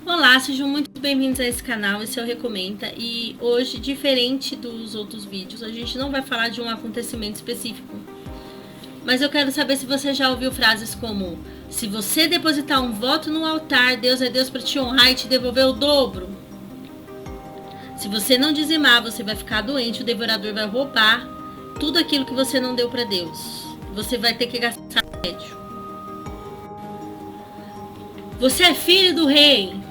Olá, sejam muito bem-vindos a esse canal, esse é o Recomenda. E hoje, diferente dos outros vídeos, a gente não vai falar de um acontecimento específico. Mas eu quero saber se você já ouviu frases como: se você depositar um voto no altar, Deus é Deus para te honrar e te devolver o dobro. Se você não dizimar, você vai ficar doente, o devorador vai roubar tudo aquilo que você não deu para Deus. Você vai ter que gastar remédio. Você é filho do rei.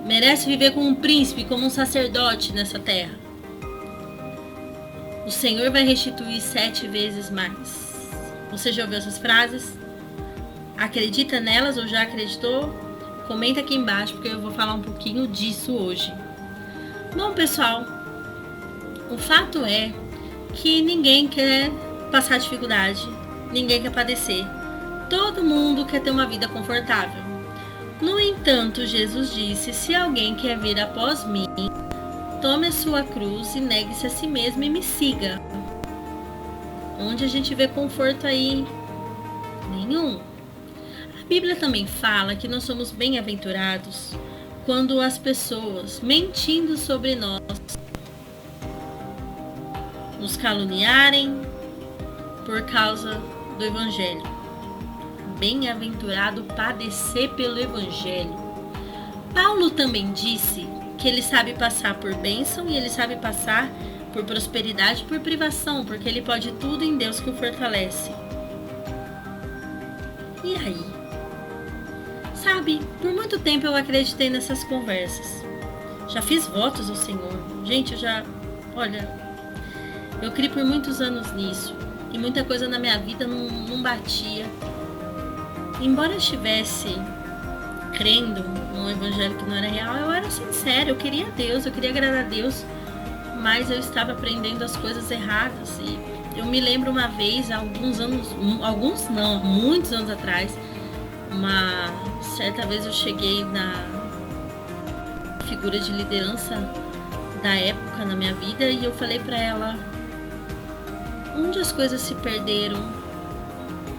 Merece viver como um príncipe, como um sacerdote nessa terra. O Senhor vai restituir 7 vezes mais. Você já ouviu essas frases? Acredita nelas ou já acreditou? Comenta aqui embaixo, porque eu vou falar um pouquinho disso hoje. Bom, pessoal, o fato é que ninguém quer passar dificuldade, ninguém quer padecer. Todo mundo quer ter uma vida confortável. No entanto, Jesus disse: se alguém quer vir após mim, tome a sua cruz e negue-se a si mesmo e me siga. Onde a gente vê conforto aí? Nenhum. A Bíblia também fala que nós somos bem-aventurados quando as pessoas, mentindo sobre nós, nos caluniarem por causa do Evangelho. Bem-aventurado padecer pelo Evangelho. Paulo também disse que ele sabe passar por bênção e ele sabe passar por prosperidade e por privação, porque ele pode tudo em Deus que o fortalece. E aí? Sabe, por muito tempo eu acreditei nessas conversas. Já fiz votos ao Senhor. Gente, eu criei por muitos anos nisso. E muita coisa na minha vida não batia. Embora eu estivesse crendo num evangelho que não era real, eu era sincera, eu queria Deus, eu queria agradar a Deus, mas eu estava aprendendo as coisas erradas. E eu me lembro uma vez, muitos anos atrás, certa vez eu cheguei na figura de liderança da época na minha vida e eu falei para ela: onde as coisas se perderam?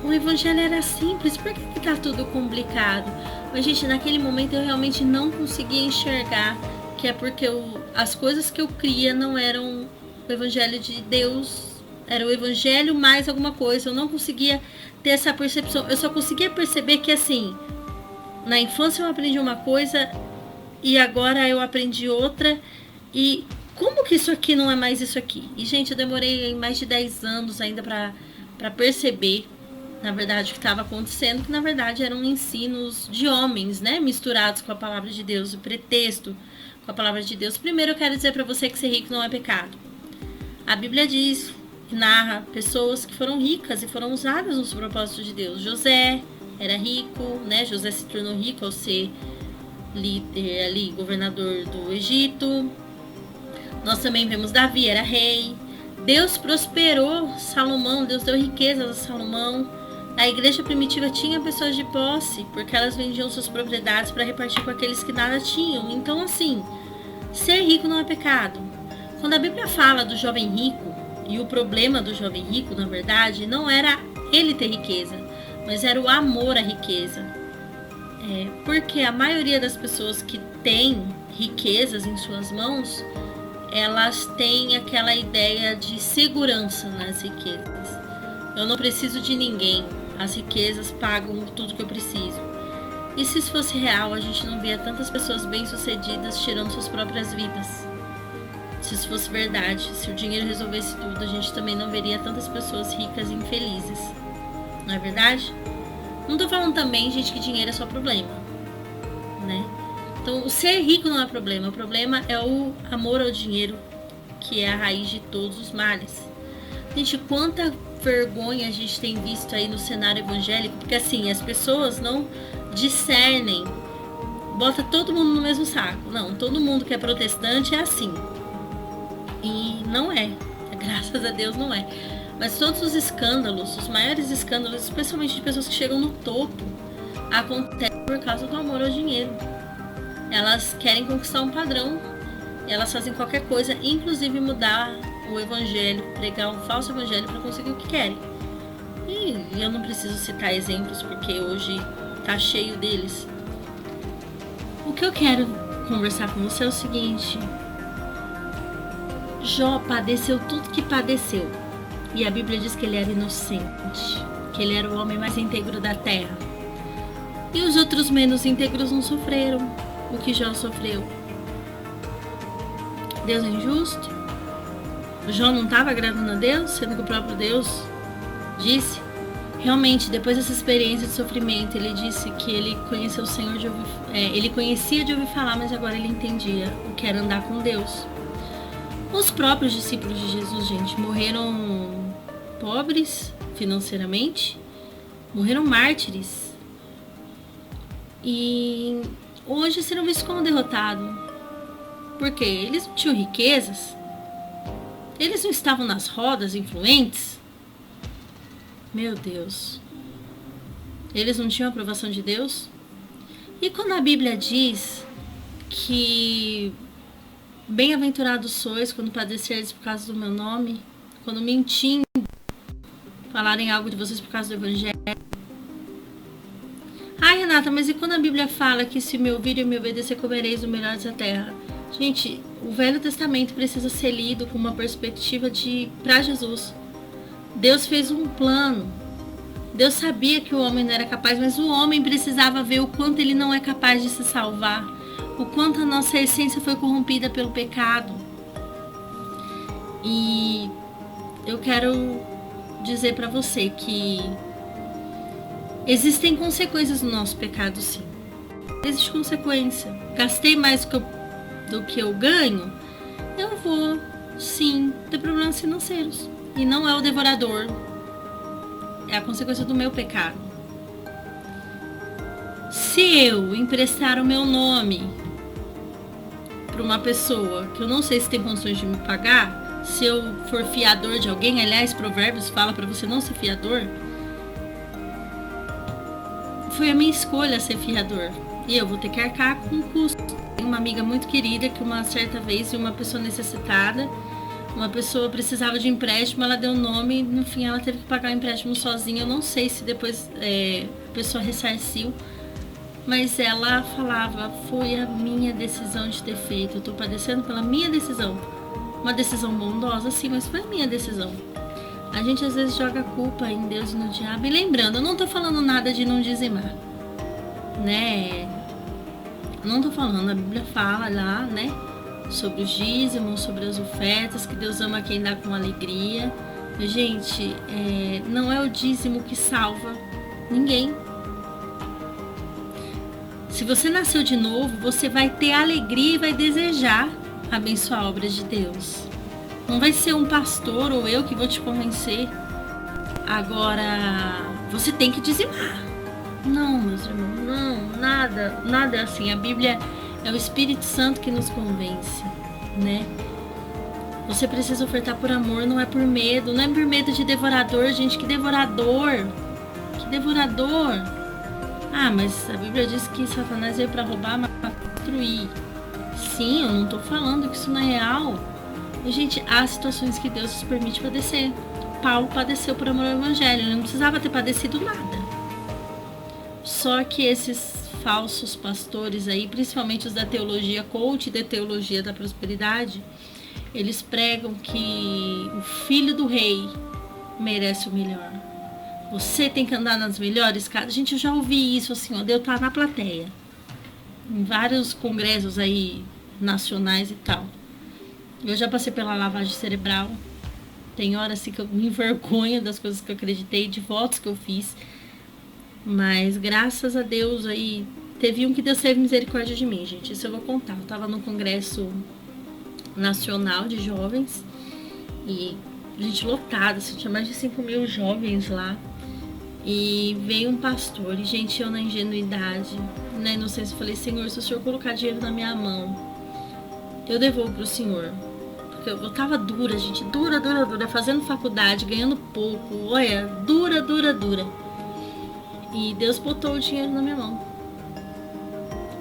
O evangelho era simples, por que tá tudo complicado? Mas, gente, naquele momento eu realmente não conseguia enxergar que é porque as coisas que eu cria não eram o evangelho de Deus, era o evangelho mais alguma coisa. Eu não conseguia ter essa percepção. Eu só conseguia perceber que, assim, na infância eu aprendi uma coisa e agora eu aprendi outra. E como que isso aqui não é mais isso aqui? E, gente, eu demorei mais de 10 anos ainda para perceber, na verdade, o que estava acontecendo, que na verdade eram ensinos de homens, né, misturados com a palavra de Deus, o pretexto com a palavra de Deus. Primeiro eu quero dizer para você que ser rico não é pecado. A Bíblia diz, narra pessoas que foram ricas e foram usadas nos propósitos de Deus. José era rico, né, José se tornou rico ao ser líder ali, governador do Egito. Nós também vemos Davi, era rei. Deus prosperou Salomão, Deus deu riquezas a Salomão. A igreja primitiva tinha pessoas de posse, porque elas vendiam suas propriedades para repartir com aqueles que nada tinham. Então, assim, ser rico não é pecado. Quando a Bíblia fala do jovem rico, e o problema do jovem rico, na verdade, não era ele ter riqueza, mas era o amor à riqueza. Porque a maioria das pessoas que têm riquezas em suas mãos, elas têm aquela ideia de segurança nas riquezas. Eu não preciso de ninguém. As riquezas pagam tudo que eu preciso. E se isso fosse real, a gente não via tantas pessoas bem-sucedidas tirando suas próprias vidas. Se isso fosse verdade, se o dinheiro resolvesse tudo, a gente também não veria tantas pessoas ricas e infelizes. Não é verdade? Não tô falando também, gente, que dinheiro é só problema, né? Então, o ser rico não é problema. O problema é o amor ao dinheiro, que é a raiz de todos os males. Gente, quanta vergonha a gente tem visto aí no cenário evangélico, porque assim, as pessoas não discernem, bota todo mundo no mesmo saco. Não, todo mundo que é protestante é assim. E não é, graças a Deus não é. Mas todos os escândalos, os maiores escândalos, especialmente de pessoas que chegam no topo, acontecem por causa do amor ao dinheiro. Elas querem conquistar um padrão, e elas fazem qualquer coisa, inclusive mudar o evangelho, pregar um falso evangelho para conseguir o que querem. E eu não preciso citar exemplos porque hoje tá cheio deles. que eu quero conversar com você é o seguinte: Jó padeceu tudo que padeceu. E a Bíblia diz que ele era inocente, que ele era o homem mais íntegro da terra. E os outros menos íntegros não sofreram o que Jó sofreu. Deus é injusto? Jó não estava agradando a Deus, sendo que o próprio Deus disse. Realmente, depois dessa experiência de sofrimento, ele disse que ele conheceu o Senhor ele conhecia de ouvir falar, mas agora ele entendia o que era andar com Deus. Os próprios discípulos de Jesus, gente, morreram pobres financeiramente, morreram mártires. E hoje serão vistos como derrotados. Por quê? Eles não tinham riquezas? Eles não estavam nas rodas influentes? Meu Deus. Eles não tinham a aprovação de Deus? E quando a Bíblia diz que bem-aventurados sois quando padecerdes por causa do meu nome, quando mentindo falarem algo de vocês por causa do Evangelho. Ai, Renata, mas e quando a Bíblia fala que se me ouvir e me obedecer, comereis o melhor dessa terra? Gente, o Velho Testamento precisa ser lido com uma perspectiva para Jesus. Deus fez um plano. Deus sabia que o homem não era capaz, mas o homem precisava ver o quanto ele não é capaz de se salvar, o quanto a nossa essência foi corrompida pelo pecado. E eu quero dizer para você que existem consequências no nosso pecado, sim. Existe consequência. Gastei mais do que eu ganho, eu vou, sim, ter problemas financeiros. E não é o devorador, é a consequência do meu pecado. Se eu emprestar o meu nome para uma pessoa que eu não sei se tem condições de me pagar, se eu for fiador de alguém, aliás, Provérbios fala para você não ser fiador, foi a minha escolha ser fiador. E eu vou ter que arcar com o custo. Tem uma amiga muito querida que uma certa vez, uma pessoa necessitada, uma pessoa precisava de empréstimo, ela deu o nome, no fim ela teve que pagar o empréstimo sozinha. Eu não sei se depois a pessoa ressarciu, mas ela falava, foi a minha decisão de ter feito, eu tô padecendo pela minha decisão. Uma decisão bondosa, sim, mas foi a minha decisão. A gente às vezes joga a culpa em Deus e no diabo. E lembrando, eu não tô falando nada de não dizimar, né? Eu não tô falando, a Bíblia fala lá, né? Sobre os dízimos, sobre as ofertas, que Deus ama quem dá com alegria. Gente, não é o dízimo que salva ninguém. Se você nasceu de novo, você vai ter alegria e vai desejar abençoar a obra de Deus. Não vai ser um pastor ou eu que vou te convencer. Agora, você tem que dizimar. Não, meus irmãos, não, nada é assim. A Bíblia é o Espírito Santo que nos convence, né? Você precisa ofertar por amor, não é por medo. Não é por medo de devorador, gente. Que devorador? Que devorador? Ah, mas a Bíblia diz que Satanás veio para roubar, matar, destruir. Sim, eu não tô falando que isso não é real. Mas, gente, há situações que Deus nos permite padecer. Paulo padeceu por amor ao Evangelho. Ele não precisava ter padecido nada. Só que esses falsos pastores aí, principalmente os da teologia coach e da teologia da prosperidade, eles pregam que o filho do rei merece o melhor. Você tem que andar nas melhores casas. Gente, eu já ouvi isso assim, ó, de eu estar na plateia. Em vários congressos aí nacionais e tal. Eu já passei pela lavagem cerebral. Tem horas assim que eu me envergonho das coisas que eu acreditei, de votos que eu fiz. Mas graças a Deus aí, teve um que Deus teve misericórdia de mim, gente. Isso eu vou contar. Eu tava num congresso nacional de jovens e gente lotada, assim, tinha mais de 5.000 jovens lá. E veio um pastor e, gente, eu na ingenuidade, na inocência, falei, Senhor, se o Senhor colocar dinheiro na minha mão, eu devolvo pro Senhor. Porque eu tava dura, gente, dura, fazendo faculdade, ganhando pouco, olha, dura. E Deus botou o dinheiro na minha mão.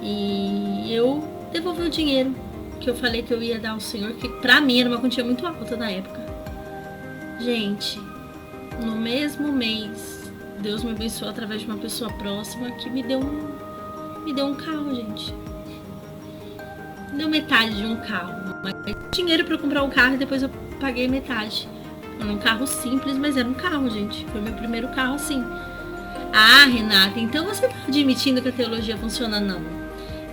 E eu devolvi o dinheiro que eu falei que eu ia dar ao Senhor, que pra mim era uma quantia muito alta na época. Gente, no mesmo mês, Deus me abençoou através de uma pessoa próxima que me deu um carro, gente. deu metade de um carro. Mas dinheiro para comprar um carro e depois eu paguei metade. Era um carro simples, mas era um carro, gente. Foi meu primeiro carro assim. Ah, Renata, então você tá admitindo que a teologia funciona? Não.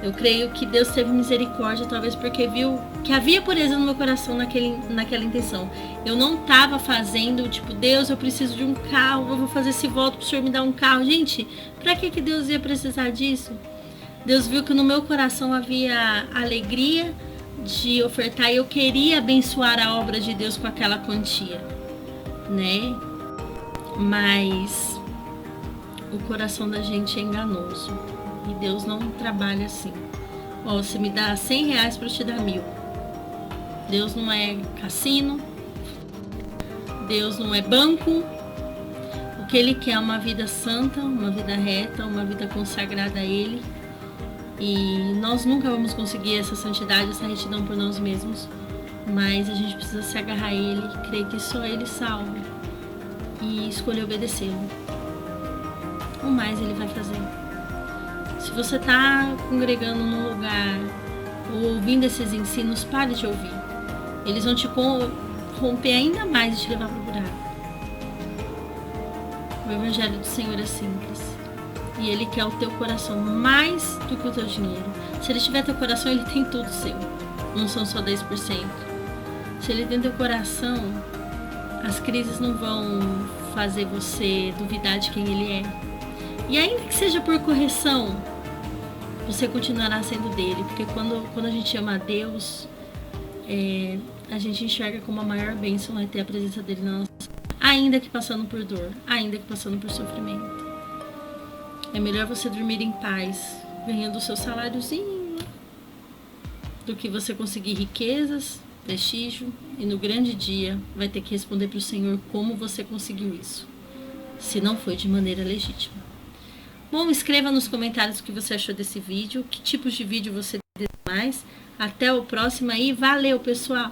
Eu creio que Deus teve misericórdia, talvez porque viu que havia pureza no meu coração naquela intenção. Eu não tava fazendo, tipo, Deus, eu preciso de um carro, eu vou fazer esse voto pro Senhor me dar um carro. Gente, pra que Deus ia precisar disso? Deus viu que no meu coração havia alegria de ofertar e eu queria abençoar a obra de Deus com aquela quantia, né? Mas o coração da gente é enganoso e Deus não trabalha assim. Ó, você me dá 100 reais para eu te dar 1000. Deus não é cassino, Deus não é banco. O que Ele quer é uma vida santa, uma vida reta, uma vida consagrada a Ele. E nós nunca vamos conseguir essa santidade, essa retidão por nós mesmos, mas a gente precisa se agarrar a Ele, crer que só Ele salva e escolher obedecê-lo. O mais Ele vai fazer. Se você está congregando num lugar ou ouvindo esses ensinos, pare de ouvir. Eles vão te corromper ainda mais e te levar para o buraco. O Evangelho do Senhor é simples. E Ele quer o teu coração mais do que o teu dinheiro. Se Ele tiver teu coração, Ele tem tudo seu. Não são só 10%. Se Ele tem teu coração, as crises não vão fazer você duvidar de quem Ele é. E ainda que seja por correção, você continuará sendo dele. Porque quando a gente ama a Deus, a gente enxerga como a maior bênção é ter a presença dele na nossa vida. Ainda que passando por dor, ainda que passando por sofrimento. É melhor você dormir em paz, ganhando o seu saláriozinho, do que você conseguir riquezas, prestígio, e no grande dia vai ter que responder para o Senhor como você conseguiu isso, se não foi de maneira legítima. Bom, escreva nos comentários o que você achou desse vídeo, que tipos de vídeo você deseja mais. Até o próximo aí, valeu pessoal!